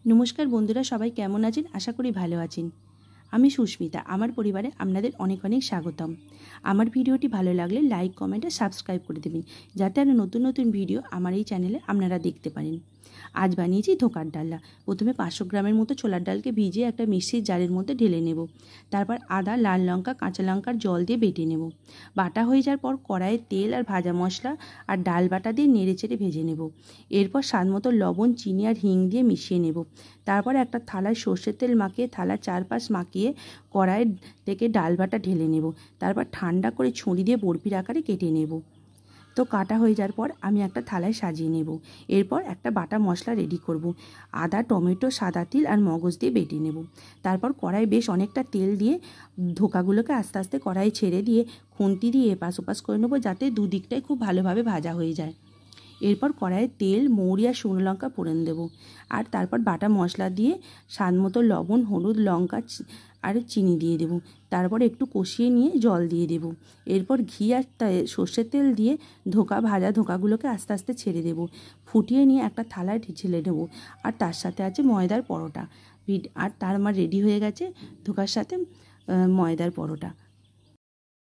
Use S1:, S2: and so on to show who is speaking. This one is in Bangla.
S1: নমস্কার বন্ধুরা, সবাই কেমন আছেন? আশা করি ভালো আছেন। আমি সুস্মিতা। আমার পরিবারে আপনাদের অনেক অনেক স্বাগতম। আমার ভিডিওটি ভালো লাগলে লাইক, কমেন্ট আর সাবস্ক্রাইব করে দেবেন, যাতে আরও নতুন নতুন ভিডিও আমার এই চ্যানেলে আপনারা দেখতে পারেন। আজ বানিয়েছি ধোকার ডালনা। প্রথমে 500 গ্রামের মতো ছোলার ডালকে ভিজিয়ে একটা মিক্সির জারের মধ্যে ঢেলে নেব। তারপর আদা, লাল লঙ্কা, কাঁচা লঙ্কার জল দিয়ে বেটে নেব। বাটা হয়ে যাওয়ার পর কড়াইয়ে তেল আর ভাজা মশলা আর ডাল বাটা দিয়ে নেড়েচেড়ে ভেজে নেব। এরপর স্বাদ মতো লবণ, চিনি আর হিং দিয়ে মিশিয়ে নেব। তারপর একটা থালায় সর্ষের তেল মাখিয়ে থালার চারপাশ মাখিয়ে কড়াই থেকে ডাল বাটা ঢেলে নেব। তারপর ঠান্ডা করে ছুরি দিয়ে বরফির আকারে কেটে নেব। তো কাটা হয়ে যাওয়ার পর আমি একটা থালায় সাজিয়ে নেব। এরপর একটা বাটা মশলা রেডি করব। আদা, টমেটো, সাদা তিল আর মগজ দিয়ে বেটে নেব। তারপর কড়াই বেশ অনেকটা তেল দিয়ে ধোকাগুলোকে আস্তে আস্তে কড়াই ছেড়ে দিয়ে খুন্তি দিয়ে এপাশ ওপাশ করে নেব, যাতে দুদিকটাই খুব ভালোভাবে ভাজা হয়ে যায়। এরপর কড়াইয়ে তেল, মৌরি আর শুকনো লঙ্কা ফোড়ন দেব। আর তারপর বাটা মশলা দিয়ে স্বাদ মতো লবণ, হলুদ, লঙ্কা আর চিনি দিয়ে দেব। তারপর একটু কষিয়ে নিয়ে জল দিয়ে দেব। এরপর ঘি আর সর্ষের তেল দিয়ে ভাজা ধোকাগুলোকে আস্তে আস্তে ছেড়ে দেব। ফুটিয়ে নিয়ে একটা থালায় ঢেলে নেব। আর তার সাথে আছে ময়দার পরোটা। আর তার আমার রেডি হয়ে গেছে ধোকার সাথে ময়দার পরোটা।